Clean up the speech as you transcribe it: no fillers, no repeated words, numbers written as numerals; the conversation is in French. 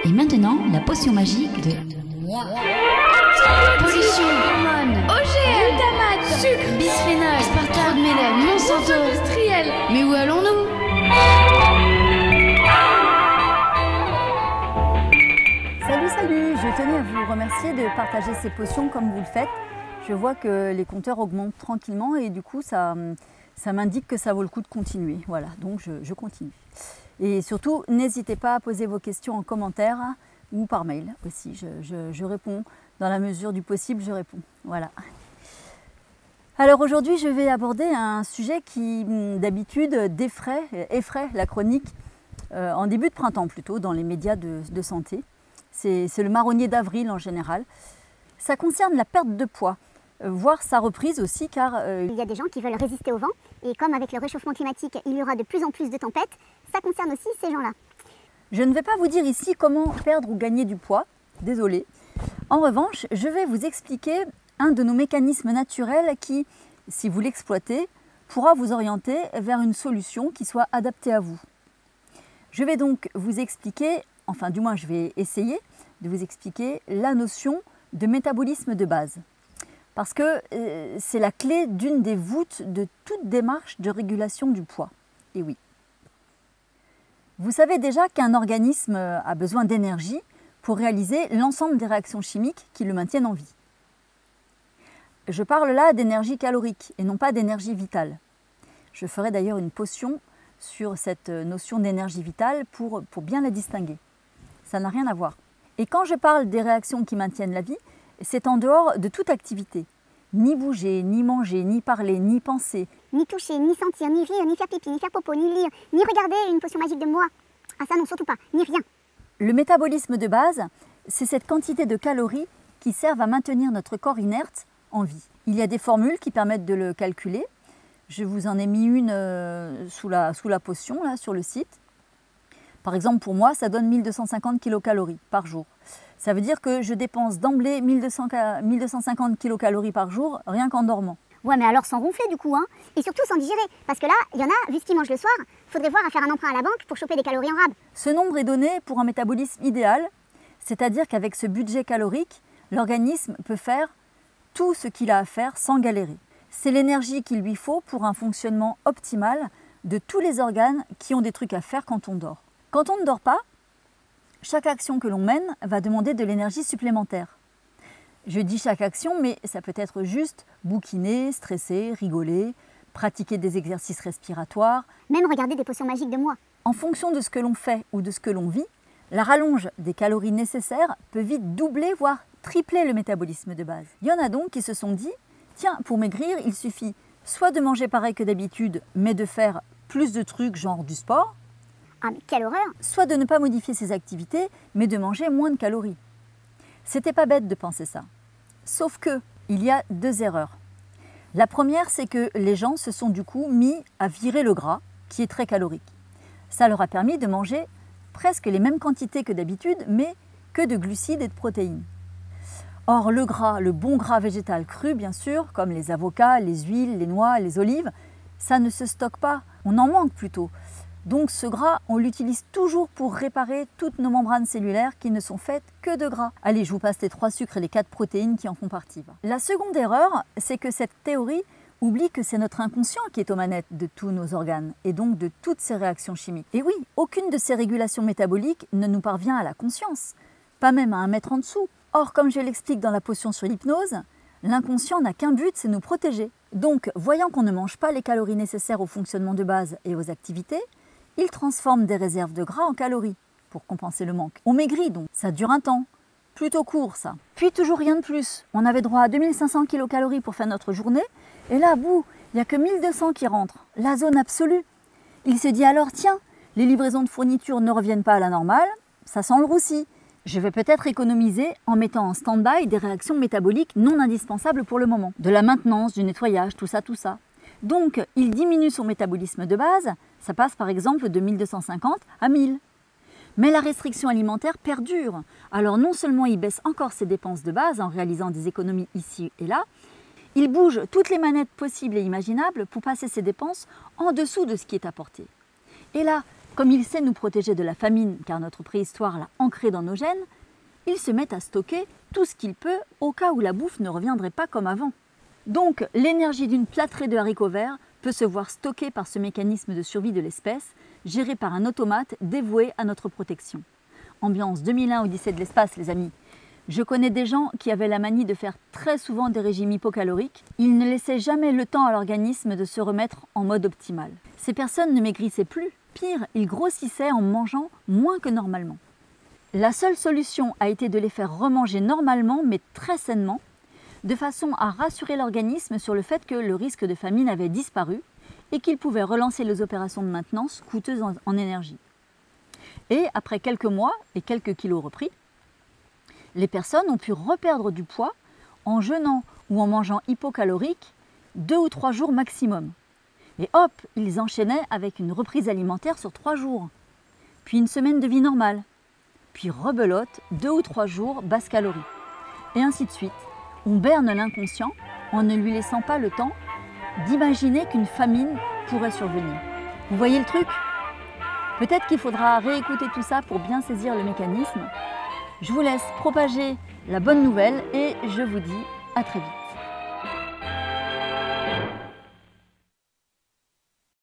Et maintenant, la potion magique de... Pollution, hormones, OGM, glutamate, sucre, bisphénol, aspartame, Mélène, Monsanto, industriel. Mais où allons-nous? Salut, je tenais à vous remercier de partager ces potions comme vous le faites. Je vois que les compteurs augmentent tranquillement et du coup ça m'indique que ça vaut le coup de continuer. Voilà, donc je continue. Et surtout, n'hésitez pas à poser vos questions en commentaire ou par mail aussi. Je réponds dans la mesure du possible, je réponds. Voilà. Alors aujourd'hui, je vais aborder un sujet qui d'habitude effraie la chronique en début de printemps plutôt dans les médias de santé. C'est le marronnier d'avril en général. Ça concerne la perte de poids, voire sa reprise aussi car... Il y a des gens qui veulent résister au vent et comme avec le réchauffement climatique, il y aura de plus en plus de tempêtes, ça concerne aussi ces gens-là. Je ne vais pas vous dire ici comment perdre ou gagner du poids, désolé. En revanche, je vais vous expliquer un de nos mécanismes naturels qui, si vous l'exploitez, pourra vous orienter vers une solution qui soit adaptée à vous. Je vais donc vous expliquer, enfin du moins je vais essayer de vous expliquer la notion de métabolisme de base. Parce que c'est la clé d'une des voûtes de toute démarche de régulation du poids. Et oui. Vous savez déjà qu'un organisme a besoin d'énergie pour réaliser l'ensemble des réactions chimiques qui le maintiennent en vie. Je parle là d'énergie calorique et non pas d'énergie vitale. Je ferai d'ailleurs une potion sur cette notion d'énergie vitale pour bien la distinguer. Ça n'a rien à voir. Et quand je parle des réactions qui maintiennent la vie, c'est en dehors de toute activité. Ni bouger, ni manger, ni parler, ni penser. Ni toucher, ni sentir, ni rire, ni faire pipi, ni faire popo, ni lire, ni regarder une potion magique de moi. Ah ça non, surtout pas, ni rien. Le métabolisme de base, c'est cette quantité de calories qui servent à maintenir notre corps inerte en vie. Il y a des formules qui permettent de le calculer. Je vous en ai mis une sous la potion là, sur le site. Par exemple, pour moi, ça donne 1250 kilocalories par jour. Ça veut dire que je dépense d'emblée 1250 kilocalories par jour, rien qu'en dormant. Ouais, mais alors sans ronfler du coup, hein. Et surtout sans digérer. Parce que là, il y en a, vu ce qu'ils mangent le soir, faudrait voir à faire un emprunt à la banque pour choper des calories en rab. Ce nombre est donné pour un métabolisme idéal, c'est-à-dire qu'avec ce budget calorique, l'organisme peut faire tout ce qu'il a à faire sans galérer. C'est l'énergie qu'il lui faut pour un fonctionnement optimal de tous les organes qui ont des trucs à faire quand on dort. Quand on ne dort pas, chaque action que l'on mène va demander de l'énergie supplémentaire. Je dis chaque action, mais ça peut être juste bouquiner, stresser, rigoler, pratiquer des exercices respiratoires. Même regarder des potions magiques de moi. En fonction de ce que l'on fait ou de ce que l'on vit, la rallonge des calories nécessaires peut vite doubler, voire tripler le métabolisme de base. Il y en a donc qui se sont dit, tiens, pour maigrir, il suffit soit de manger pareil que d'habitude, mais de faire plus de trucs genre du sport, ah mais quelle horreur! Soit de ne pas modifier ses activités, mais de manger moins de calories. C'était pas bête de penser ça. Sauf que, il y a deux erreurs. La première, c'est que les gens se sont du coup mis à virer le gras, qui est très calorique. Ça leur a permis de manger presque les mêmes quantités que d'habitude, mais que de glucides et de protéines. Or, le gras, le bon gras végétal cru, bien sûr, comme les avocats, les huiles, les noix, les olives, ça ne se stocke pas, on en manque plutôt. Donc ce gras, on l'utilise toujours pour réparer toutes nos membranes cellulaires qui ne sont faites que de gras. Allez, je vous passe les 3 sucres et les 4 protéines qui en font partie. La seconde erreur, c'est que cette théorie oublie que c'est notre inconscient qui est aux manettes de tous nos organes et donc de toutes ces réactions chimiques. Et oui, aucune de ces régulations métaboliques ne nous parvient à la conscience, pas même à un mètre en dessous. Or, comme je l'explique dans la potion sur l'hypnose, l'inconscient n'a qu'un but, c'est nous protéger. Donc, voyant qu'on ne mange pas les calories nécessaires au fonctionnement de base et aux activités, il transforme des réserves de gras en calories pour compenser le manque. On maigrit donc, ça dure un temps, plutôt court ça. Puis toujours rien de plus. On avait droit à 2500 kilocalories pour faire notre journée, et là, bout, il n'y a que 1200 qui rentrent, la zone absolue. Il se dit alors, tiens, les livraisons de fournitures ne reviennent pas à la normale, ça sent le roussi. Je vais peut-être économiser en mettant en stand-by des réactions métaboliques non indispensables pour le moment. De la maintenance, du nettoyage, tout ça. Donc, il diminue son métabolisme de base, ça passe par exemple de 1250 à 1000. Mais la restriction alimentaire perdure. Alors non seulement il baisse encore ses dépenses de base en réalisant des économies ici et là, il bouge toutes les manettes possibles et imaginables pour passer ses dépenses en dessous de ce qui est apporté. Et là, Comme il sait nous protéger de la famine, car notre préhistoire l'a ancré dans nos gènes, il se met à stocker tout ce qu'il peut au cas où la bouffe ne reviendrait pas comme avant. Donc, l'énergie d'une plâtrée de haricots verts peut se voir stockée par ce mécanisme de survie de l'espèce, géré par un automate dévoué à notre protection. Ambiance 2001 Odyssée de l'espace, les amis. Je connais des gens qui avaient la manie de faire très souvent des régimes hypocaloriques. Ils ne laissaient jamais le temps à l'organisme de se remettre en mode optimal. Ces personnes ne maigrissaient plus. Pire, ils grossissaient en mangeant moins que normalement. La seule solution a été de les faire remanger normalement, mais très sainement, de façon à rassurer l'organisme sur le fait que le risque de famine avait disparu et qu'il pouvait relancer les opérations de maintenance coûteuses en énergie. Et après quelques mois et quelques kilos repris, les personnes ont pu reperdre du poids en jeûnant ou en mangeant hypocalorique 2 ou 3 jours maximum. Et hop, ils enchaînaient avec une reprise alimentaire sur 3 jours, puis une semaine de vie normale, puis rebelote 2 ou 3 jours basse calorie. Et ainsi de suite. On berne l'inconscient en ne lui laissant pas le temps d'imaginer qu'une famine pourrait survenir. Vous voyez le truc? Peut-être qu'il faudra réécouter tout ça pour bien saisir le mécanisme. Je vous laisse propager la bonne nouvelle et je vous dis à très vite.